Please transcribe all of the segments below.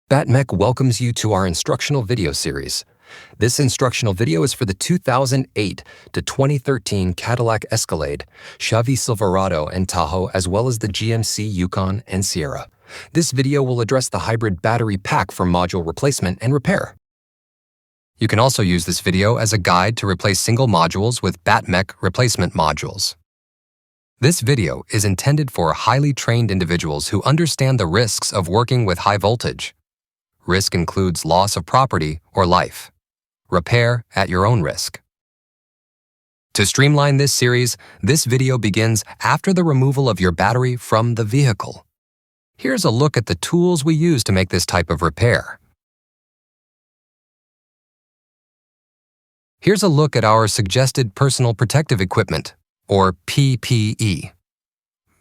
BattMech welcomes you to our instructional video series. This instructional video is for the 2008 to 2013 Cadillac Escalade, Chevy Silverado, and Tahoe, as well as the GMC Yukon and Sierra. This video will address the hybrid battery pack for module replacement and repair. You can also use this video as a guide to replace single modules with BattMech replacement modules. This video is intended for highly trained individuals who understand the risks of working with high voltage. Risk includes loss of property or life. Repair at your own risk. To streamline this series, this video begins after the removal of your battery from the vehicle. Here's a look at the tools we use to make this type of repair. Here's a look at our suggested personal protective equipment, or PPE.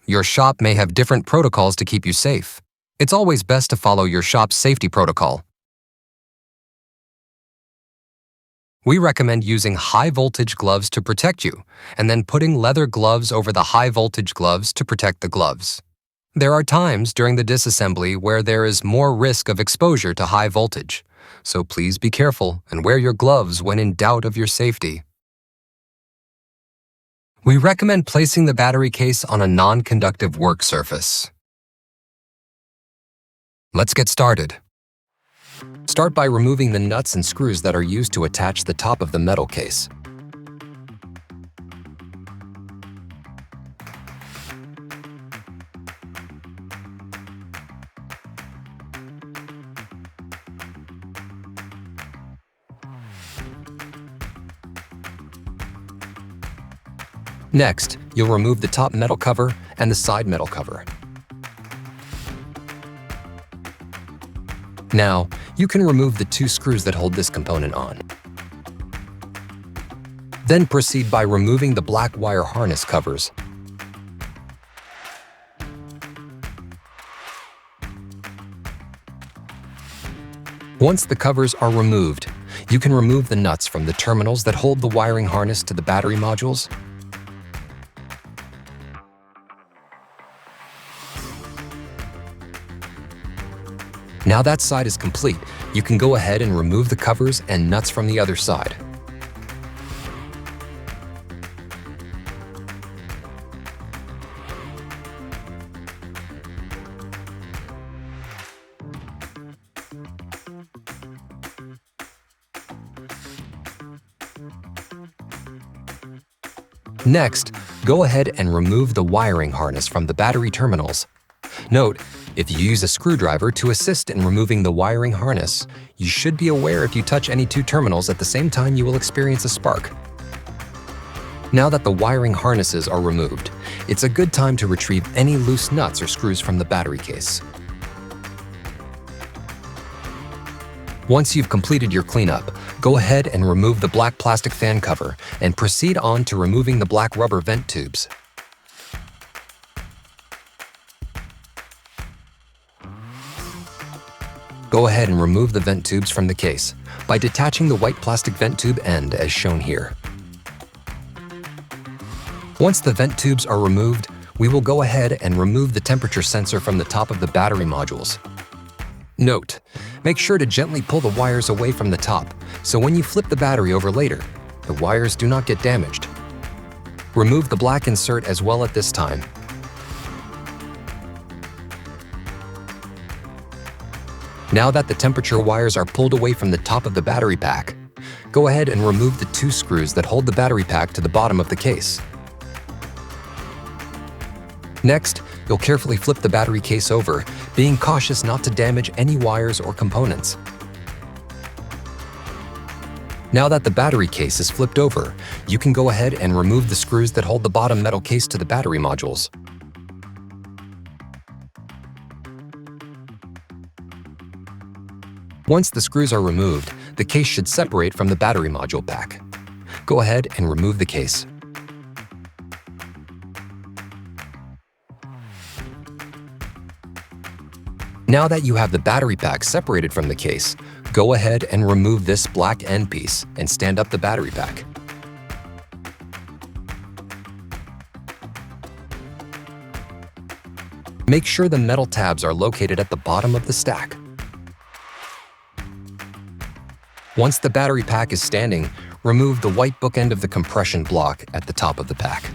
Your shop may have different protocols to keep you safe. It's always best to follow your shop's safety protocol. We recommend using high-voltage gloves to protect you, and then putting leather gloves over the high-voltage gloves to protect the gloves. There are times during the disassembly where there is more risk of exposure to high voltage, so please be careful and wear your gloves when in doubt of your safety. We recommend placing the battery case on a non-conductive work surface. Let's get started. Start by removing the nuts and screws that are used to attach the top of the metal case. Next, you'll remove the top metal cover and the side metal cover. Now, you can remove the two screws that hold this component on. Then proceed by removing the black wire harness covers. Once the covers are removed, you can remove the nuts from the terminals that hold the wiring harness to the battery modules. Now that side is complete, you can go ahead and remove the covers and nuts from the other side. Next, go ahead and remove the wiring harness from the battery terminals. Note, if you use a screwdriver to assist in removing the wiring harness, you should be aware if you touch any two terminals at the same time you will experience a spark. Now that the wiring harnesses are removed, it's a good time to retrieve any loose nuts or screws from the battery case. Once you've completed your cleanup, go ahead and remove the black plastic fan cover and proceed on to removing the black rubber vent tubes. Go ahead and remove the vent tubes from the case by detaching the white plastic vent tube end as shown here. Once the vent tubes are removed, we will go ahead and remove the temperature sensor from the top of the battery modules. Note, make sure to gently pull the wires away from the top, so when you flip the battery over later, the wires do not get damaged. Remove the black insert as well at this time. Now that the temperature wires are pulled away from the top of the battery pack, go ahead and remove the two screws that hold the battery pack to the bottom of the case. Next, you'll carefully flip the battery case over, being cautious not to damage any wires or components. Now that the battery case is flipped over, you can go ahead and remove the screws that hold the bottom metal case to the battery modules. Once the screws are removed, the case should separate from the battery module pack. Go ahead and remove the case. Now that you have the battery pack separated from the case, go ahead and remove this black end piece and stand up the battery pack. Make sure the metal tabs are located at the bottom of the stack. Once the battery pack is standing, remove the white bookend of the compression block at the top of the pack.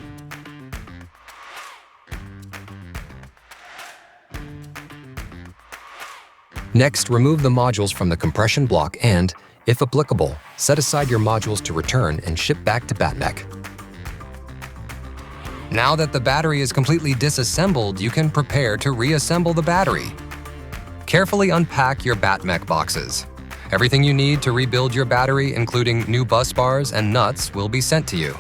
Next, remove the modules from the compression block and, if applicable, set aside your modules to return and ship back to BattMech. Now that the battery is completely disassembled, you can prepare to reassemble the battery. Carefully unpack your BattMech boxes. Everything you need to rebuild your battery, including new bus bars and nuts, will be sent to you.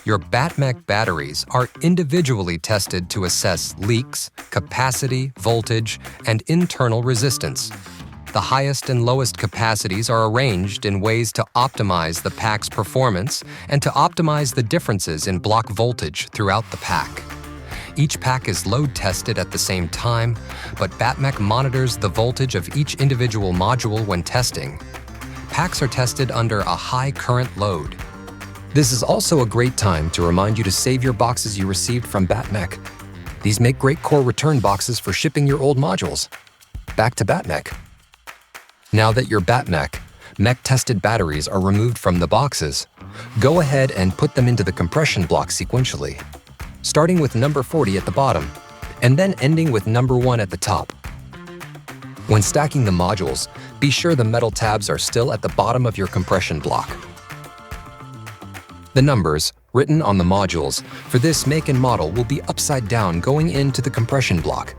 Your BattMech batteries are individually tested to assess leaks, capacity, voltage, and internal resistance. The highest and lowest capacities are arranged in ways to optimize the pack's performance and to optimize the differences in block voltage throughout the pack. Each pack is load tested at the same time, but BattMech monitors the voltage of each individual module when testing. Packs are tested under a high current load. This is also a great time to remind you to save your boxes you received from BattMech. These make great core return boxes for shipping your old modules. Back to BattMech. Now that your BattMech mech-tested batteries are removed from the boxes, go ahead and put them into the compression block sequentially, starting with number 40 at the bottom, and then ending with number 1 at the top. When stacking the modules, be sure the metal tabs are still at the bottom of your compression block. The numbers, written on the modules, for this make and model will be upside down going into the compression block.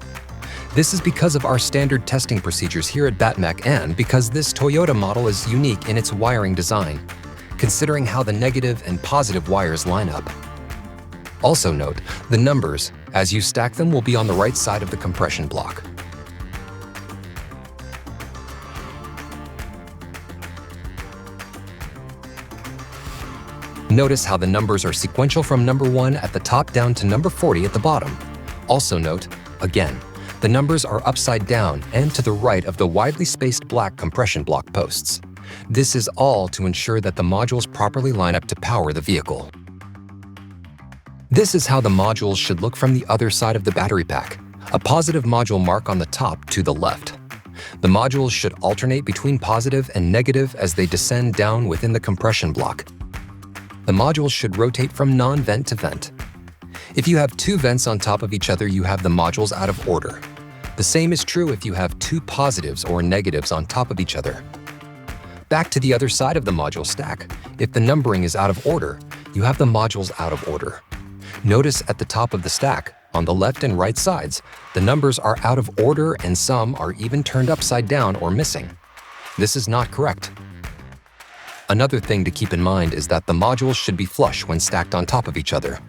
This is because of our standard testing procedures here at BattMech and because this Toyota model is unique in its wiring design, considering how the negative and positive wires line up. Also note, the numbers, as you stack them, will be on the right side of the compression block. Notice how the numbers are sequential from number 1 at the top down to number 40 at the bottom. Also note, again, the numbers are upside down and to the right of the widely spaced black compression block posts. This is all to ensure that the modules properly line up to power the vehicle. This is how the modules should look from the other side of the battery pack, a positive module mark on the top to the left. The modules should alternate between positive and negative as they descend down within the compression block. The modules should rotate from non-vent to vent. If you have 2 vents on top of each other, you have the modules out of order. The same is true if you have 2 positives or negatives on top of each other. Back to the other side of the module stack, if the numbering is out of order, you have the modules out of order. Notice at the top of the stack, on the left and right sides, the numbers are out of order and some are even turned upside down or missing. This is not correct. Another thing to keep in mind is that the modules should be flush when stacked on top of each other.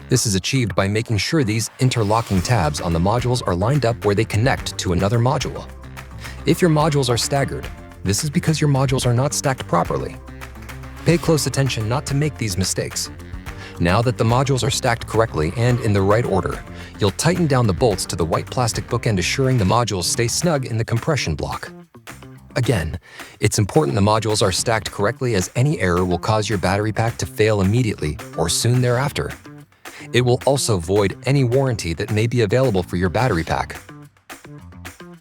This is achieved by making sure these interlocking tabs on the modules are lined up where they connect to another module. If your modules are staggered, this is because your modules are not stacked properly. Pay close attention not to make these mistakes. Now that the modules are stacked correctly and in the right order, you'll tighten down the bolts to the white plastic bookend, assuring the modules stay snug in the compression block. Again, it's important the modules are stacked correctly, as any error will cause your battery pack to fail immediately or soon thereafter. It will also void any warranty that may be available for your battery pack.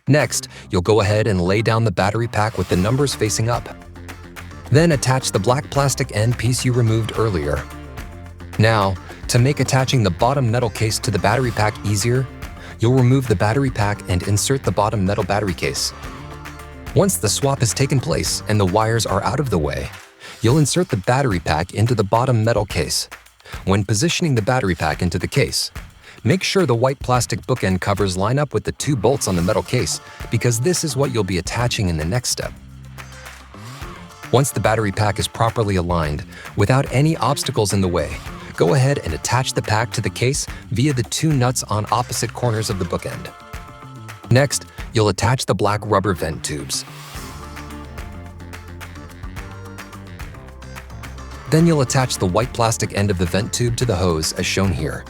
Next, you'll go ahead and lay down the battery pack with the numbers facing up. Then attach the black plastic end piece you removed earlier. Now, to make attaching the bottom metal case to the battery pack easier, you'll remove the battery pack and insert the bottom metal battery case. Once the swap has taken place and the wires are out of the way, you'll insert the battery pack into the bottom metal case. When positioning the battery pack into the case, make sure the white plastic bookend covers line up with the 2 bolts on the metal case, because this is what you'll be attaching in the next step. Once the battery pack is properly aligned, without any obstacles in the way, go ahead and attach the pack to the case via the 2 nuts on opposite corners of the bookend. Next, you'll attach the black rubber vent tubes. Then you'll attach the white plastic end of the vent tube to the hose as shown here.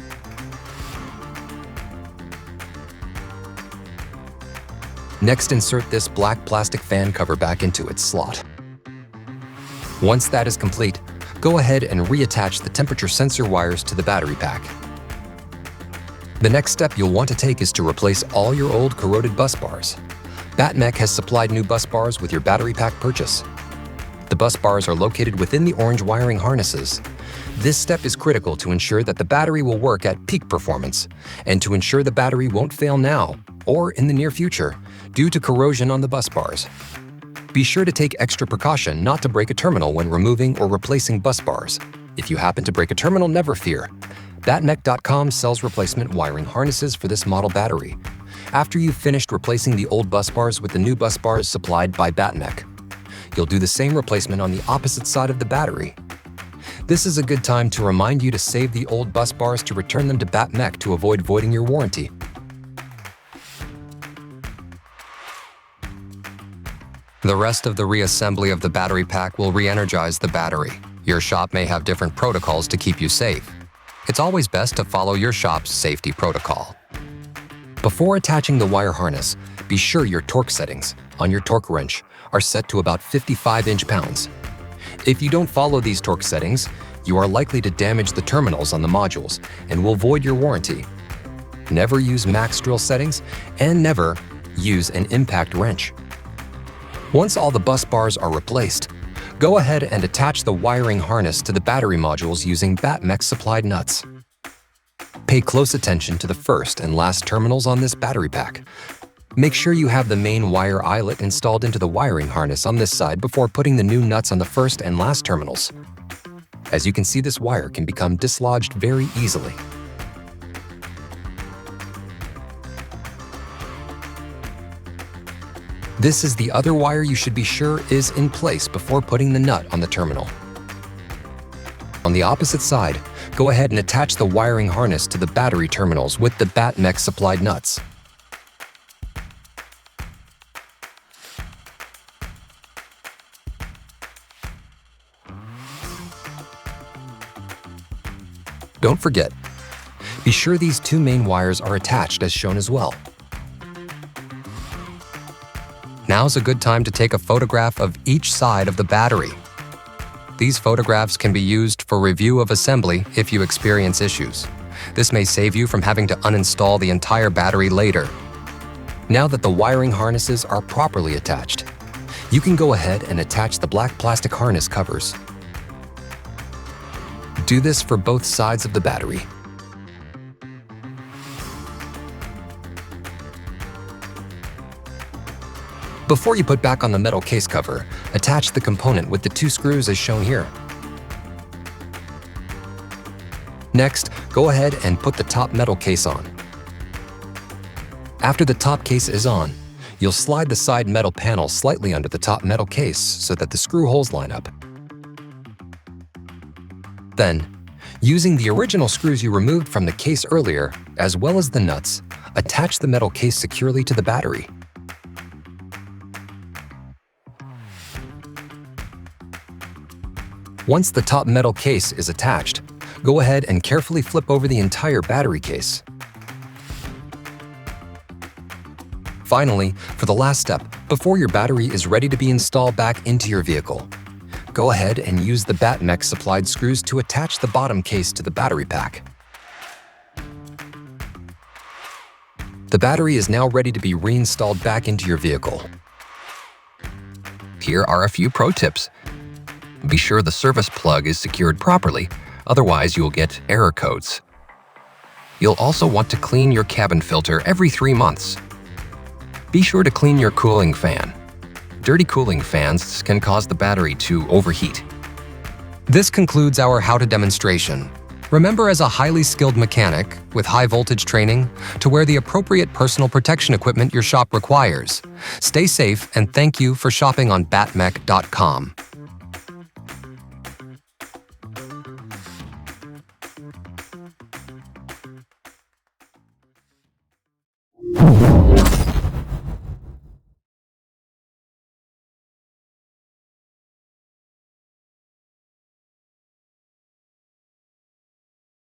Next, insert this black plastic fan cover back into its slot. Once that is complete, go ahead and reattach the temperature sensor wires to the battery pack. The next step you'll want to take is to replace all your old corroded bus bars. BattMech has supplied new bus bars with your battery pack purchase. The bus bars are located within the orange wiring harnesses. This step is critical to ensure that the battery will work at peak performance and to ensure the battery won't fail now or in the near future due to corrosion on the bus bars. Be sure to take extra precaution not to break a terminal when removing or replacing bus bars. If you happen to break a terminal, never fear. BattMech.com sells replacement wiring harnesses for this model battery. After you've finished replacing the old bus bars with the new bus bars supplied by BattMech, you'll do the same replacement on the opposite side of the battery. This is a good time to remind you to save the old bus bars to return them to BattMech to avoid voiding your warranty. The rest of the reassembly of the battery pack will re-energize the battery. Your shop may have different protocols to keep you safe. It's always best to follow your shop's safety protocol. Before attaching the wire harness, be sure your torque settings on your torque wrench are set to about 55 inch-pounds. If you don't follow these torque settings, you are likely to damage the terminals on the modules and will void your warranty. Never use max drill settings and never use an impact wrench. Once all the bus bars are replaced, go ahead and attach the wiring harness to the battery modules using BattMech supplied nuts. Pay close attention to the first and last terminals on this battery pack. Make sure you have the main wire eyelet installed into the wiring harness on this side before putting the new nuts on the first and last terminals. As you can see, this wire can become dislodged very easily. This is the other wire you should be sure is in place before putting the nut on the terminal. On the opposite side, go ahead and attach the wiring harness to the battery terminals with the BattMech supplied nuts. Don't forget, be sure these two main wires are attached as shown as well. Now's a good time to take a photograph of each side of the battery. These photographs can be used for review of assembly if you experience issues. This may save you from having to uninstall the entire battery later. Now that the wiring harnesses are properly attached, you can go ahead and attach the black plastic harness covers. Do this for both sides of the battery. Before you put back on the metal case cover, attach the component with the two screws as shown here. Next, go ahead and put the top metal case on. After the top case is on, you'll slide the side metal panel slightly under the top metal case so that the screw holes line up. Then, using the original screws you removed from the case earlier, as well as the nuts, attach the metal case securely to the battery. Once the top metal case is attached, go ahead and carefully flip over the entire battery case. Finally, for the last step, before your battery is ready to be installed back into your vehicle, go ahead and use the BattMech supplied screws to attach the bottom case to the battery pack. The battery is now ready to be reinstalled back into your vehicle. Here are a few pro tips. Be sure the service plug is secured properly, otherwise you'll get error codes. You'll also want to clean your cabin filter every 3 months. Be sure to clean your cooling fan. Dirty cooling fans can cause the battery to overheat. This concludes our how-to demonstration. Remember, as a highly skilled mechanic with high voltage training, to wear the appropriate personal protection equipment your shop requires. Stay safe and thank you for shopping on BattMech.com.